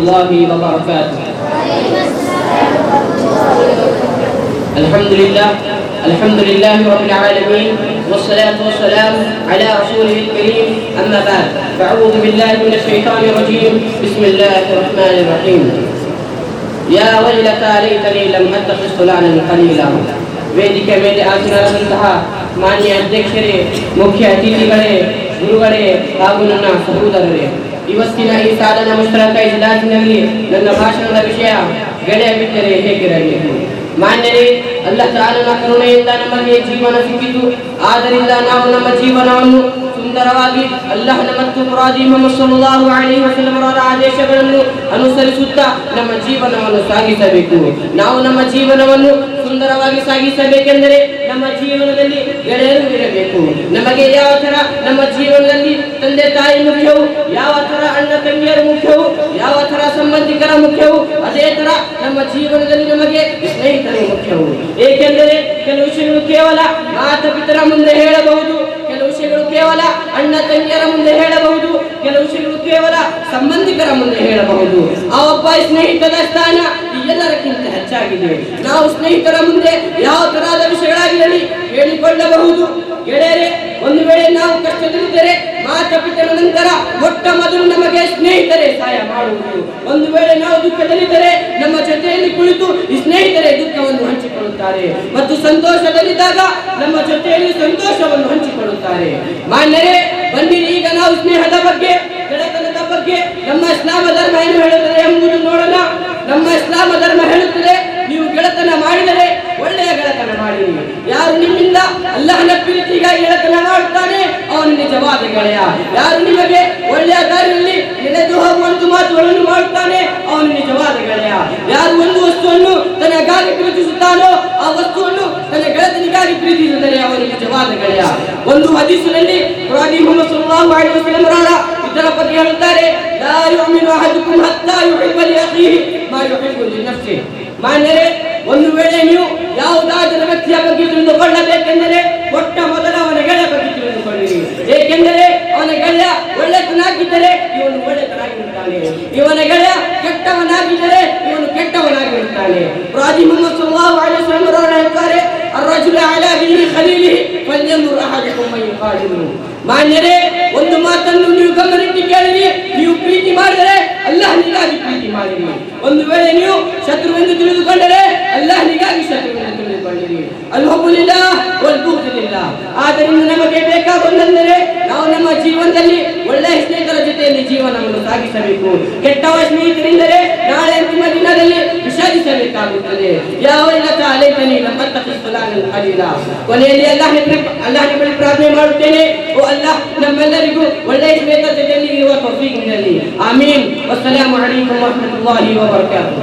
الله وبركاته. الحمد لله رب العالمين، والصلاة والسلام على رسوله الكريم. أما بعد، فأعوذ بالله من الشيطان الرجيم. بسم الله الرحمن الرحيم. يا ويلتى ليتني لم أتخذ فلانا خليلا. ವೇದಿಕೆ ಮೇಲೆ ಆಸೀನರಾದಂತಹ ಮಾನ್ಯ ಅಧ್ಯಕ್ಷರೇ, ಮುಖ್ಯ ಅತಿಥಿಗಳೇ, ಗುರುಗಳೇ ಹಾಗೂ ನನ್ನ ಸಹೋದರರೇ, ಇವತ್ತಿನ ಈ ಸಾಧನ ಮುಷ್ತರಕ ಇಜ್ಲಾಸಿನಲ್ಲಿ ನನ್ನ ಭಾಷಣದ ವಿಷಯ ಗೆಳೆಯ ಬಿಟ್ಟರೆ ಹೇಗಿರಬೇಕು. ಮಾನ್ಯರೇ, ಅಲ್ಲಾಹ್ ತಾಲನ ಕರುಣೆಯಿಂದ ನಮಗೆ ಜೀವನ ಸಿಕ್ಕಿತು. ಆದ್ದರಿಂದ ನಾವು ನಮ್ಮ ಜೀವನವನ್ನು ಸುಂದರವಾಗಿ ಅಲ್ಲಾಹನ ಮತ್ತು ಪ್ರವಾದಿ ಮುಹಮ್ಮದ್ ಸಲ್ಲಲ್ಲಾಹು ಅಲೈಹಿ ವಸಲ್ಲಂ ಅವರ ಆದೇಶಗಳನ್ನು ಅನುಸರಿಸುತ್ತಾ ನಮ್ಮ ಜೀವನವನ್ನು ಸಾಗಿಸಬೇಕು. ನಾವು ನಮ್ಮ ಜೀವನವನ್ನು ಸುಂದರವಾಗಿ ಸಾಗಿಸಬೇಕೆಂದರೆ ನಮ್ಮ ಜೀವನದಲ್ಲಿ ಗೆಳೆಯರು ಇರಬೇಕು. ನಮಗೆ ಯಾವ ತರ ನಮ್ಮ ಜೀವನದಲ್ಲಿ ತಂದೆ ತಾಯಿ ಮುಖ್ಯವು, ಯಾವ ತರ ಅಣ್ಣ ತಂಗಿಯರು ಮುಖ್ಯವು, ಯಾವ ತರ ಸಂಬಂಧಿಕರ ಮುಖ್ಯವು, ಅದೇ ತರ ನಮ್ಮ ಜೀವನದಲ್ಲಿ ನಮಗೆ ಸ್ನೇಹಿತರು ಮುಖ್ಯವು. ಏಕೆಂದರೆ ಕೆಲವು ವಿಷಯಗಳು ಕೇವಲ ಮಾತಾ ಪಿತರ ಮುಂದೆ ಹೇಳಬಹುದು, ಕೆಲವು ವಿಷಯಗಳು ಕೇವಲ ಅಣ್ಣ ತಂಗಿಯರ ಮುಂದೆ ಹೇಳಬಹುದು, ಕೆಲವು ವಿಷಯಗಳು ಕೇವಲ ಸಂಬಂಧಿಕರ ಮುಂದೆ ಹೇಳಬಹುದು. ಆ ಒಬ್ಬ ಸ್ನೇಹಿತನ ಸ್ಥಾನ ಎಲ್ಲರಕ್ಕಿಂತ ಹೆಚ್ಚಾಗಿದೆ. ನಾವು ಸ್ನೇಹಿತರ ಮುಂದೆ ಯಾವ ತರಹದ ವಿಷಯಗಳಾಗಿರಲಿ ಹೇಳಿಕೊಳ್ಳಬಹುದು. ಗೆಳೆಯರೇ, ಒಂದು ವೇಳೆ ನಾವು ಕಷ್ಟದಲ್ಲಿದ್ದರೆ ಮಾತಾ ಪಿತರ ನಂತರ ಮೊಟ್ಟ ಮೊದಲು ನಮಗೆ ಸ್ನೇಹಿತರೇ ಸಹಾಯ ಮಾಡುವುದು. ಒಂದು ವೇಳೆ ನಾವು ದುಃಖದಲ್ಲಿದ್ದರೆ ನಮ್ಮ ಜೊತೆಯಲ್ಲಿ ಕುಳಿತು ಈ ಸ್ನೇಹಿತರೇ ದುಃಖವನ್ನು ಹಂಚಿಕೊಳ್ಳುತ್ತಾರೆ ಮತ್ತು ಸಂತೋಷದಲ್ಲಿದ್ದಾಗ ನಮ್ಮ ಜೊತೆಯಲ್ಲಿ ಸಂತೋಷವನ್ನು ಹಂಚಿಕೊಳ್ಳುತ್ತಾರೆ. ಮಾನ್ಯರೇ, ಬನ್ನಿರಿ, ಈಗ ನಾವು ಸ್ನೇಹದ ಬಗ್ಗೆ, ಗೆಳೆತನದ ಬಗ್ಗೆ ನಮ್ಮ ಇಸ್ಲಾಮ ಧರ್ಮ ಏನು ಹೇಳುತ್ತದೆ ಎಂಬುದು ನೋಡೋಣ. ನಮ್ಮ ಇಸ್ಲಾಮ ಧರ್ಮ ಹೇಳುತ್ತದೆ, ನೀವು ಗೆಳೆತನ ಮಾಡಿದರೆ ಒಳ್ಳೆಯ ಗೆಳೆತನ ಮಾಡಿರಿ. ಯಾರು ನಿಮ್ಮಿಂದ ಅಲ್ಲಾಹನ ಪ್ರೀತಿಗಾಗಿ ಗೆಳೆತನ ಮಾಡುತ್ತಾನೆ ಅವನು ನಿಜವಾದ ಗೆಳೆಯ. ಯಾರು ನಿಮಗೆ ಒಳ್ಳೆಯ ದಾರಿಯಲ್ಲಿ ನಡೆದು ಹೋಗುವಂತ ಮಾತುಗಳನ್ನು ಮಾಡುತ್ತಾನೆ ಅವನು ನಿಜವಾದ ಗೆಳೆಯ. ಯಾರು ಒಂದು ವಸ್ತುವನ್ನು ತನಗಾಗಿ ಪ್ರೀತಿಸುತ್ತಾನೋ ಆ ವಸ್ತುವನ್ನು ತನ್ನ ಗೆಳೆತನಿಗಾಗಿ ಪ್ರೀತಿಸಿದರೆ ಅವನು ನಿಜವಾದ ಗೆಳೆಯ. ಒಂದು ಹದೀಸಿನಲ್ಲಿ ಪ್ರವಾದಿ ಮುಹಮ್ಮದ್ ಸಲ್ಲಲ್ಲಾಹು ಅಲೈಹಿ ವಸಲ್ಲಂ ಅವರ ಇದರ ಬಗ್ಗೆ ಹೇಳುತ್ತಾರೆ, ಲಾ ಯುಮಿನು ಅಹದುಕುಂ ಹತ್ತಾ ಯುಹಿಬ್ಬ ಲಿಅಖೀಹಿ ಮಾ ಯುಹಿಬ್ಬು ಲಿನಫ್ಸಿಹಿ. ಮಾನ್ಯರೇ, ಒಂದು ವೇಳೆ ನೀವು ಯಾವುದಾದರೂ ವ್ಯಕ್ತಿಯ ಬಗ್ಗೆ ತಿಳಿದುಕೊಳ್ಳಬೇಕೆಂದರೆ ಮೊಟ್ಟ ಮೊದಲು ಅವನ ಗೆಳೆಯ ಬಗ್ಗೆ ತಿಳಿದುಕೊಳ್ಳಿರಿ. ಏಕೆಂದರೆ ಅವನ ಗೆಳೆಯ ಒಳ್ಳೆತನಾಗಿದ್ದರೆ ಇವನು ಒಳ್ಳೆತನಾಗಿರುತ್ತಾನೆ, ಇವನ ಗೆಳೆಯ ಕೆಟ್ಟವನಾಗಿದ್ದರೆ ಇವನು ಕೆಟ್ಟವನಾಗಿರುತ್ತಾನೆ. ಪ್ರವಾದಿ ಮುಹಮ್ಮದ್ ಸಲ್ಲಲ್ಲಾಹು ಅಲೈಹಿ ವಸಲ್ಲಂ ಅವರು ಹೇಳ್ತಾರೆ, ಅರ್ರಜುಲು ಅಲಾ ದೀನಿ ಖಲೀಲಿಹಿ ಫಲ್ಯಂದುರ್ ಅಹದುಕುಂ ಮನ್ ಯುಖಾಲಿಲುಹು. ಮಾನ್ಯರೇ, ಒಂದು ಮಾತನ್ನು ನೀವು ಗಮನಿಸಿ ಕೇಳಿರಿ. ನೀವು ಪ್ರೀತಿ ಮಾಡಿದರೆ ಅಲ್ಲಾಹನಿಗಾಗಿ ಪ್ರೀತಿ ಮಾಡಿರಿ. ಒಂದು ವೇಳೆ ನೀವು ಶತ್ರುವೆಂದು ತಿಳಿದುಕೊಂಡರೆ ಅಲ್ಲಾಹನಿಗಾಗಿ ಶತ್ರುವೆಂದು ತಿಳಿದುಕೊಂಡಿರಿ. ಅಲ್ಹುಬ್ಬು ಲಿಲ್ಲಾಹ್ ವಲ್ ಬುಗ್ದು ಲಿಲ್ಲಾಹ್. ಆದ್ದರಿಂದ ನಮಗೆ ಬೇಕಾಗುವುದೆಂದರೆ ನಾವು ನಮ್ಮ ಜೀವನದಲ್ಲಿ ಒಳ್ಳೆಯ ಸ್ನೇಹಿತರ ಜೊತೆಯಲ್ಲಿ ಜೀವನವನ್ನು ಸಾಗಿಸಬೇಕು. ಕೆಟ್ಟವ ಸ್ನೇಹಿತರೆಂದರೆ ನಾಳೆ ಅಂತಿಮ ದಿನದಲ್ಲಿ ವಿಷಾದಿಸಬೇಕಾಗುತ್ತದೆ. ಯಾವ ಲೈತನಿ ಲಂ ಅತ್ತಖಿಜ್ ಫಲಾನನ್ ಖಲೀಲಾ. ಕೊನೆಯಲ್ಲಿ ಅಲ್ಲಾಹನ ಬಳಿ ಪ್ರಾರ್ಥನೆ ಮಾಡುತ್ತೇನೆ, ಓ ಅಲ್ಲಾಹ್, ನಮ್ಮೆಲ್ಲರಿಗೂ ಒಳ್ಳೆಯ ಸ್ನೇಹಿತರ ಜೊತೆಯಲ್ಲಿ ಇರುವ ತೌಫೀಕ್ ನೀಡಲಿ. ಆಮೀನ್. ವಸ್ಸಲಾಮು ಅಲೈಕುಂ ವರಹಮತುಲ್ಲಾಹಿ ವಬರಕಾತುಹು.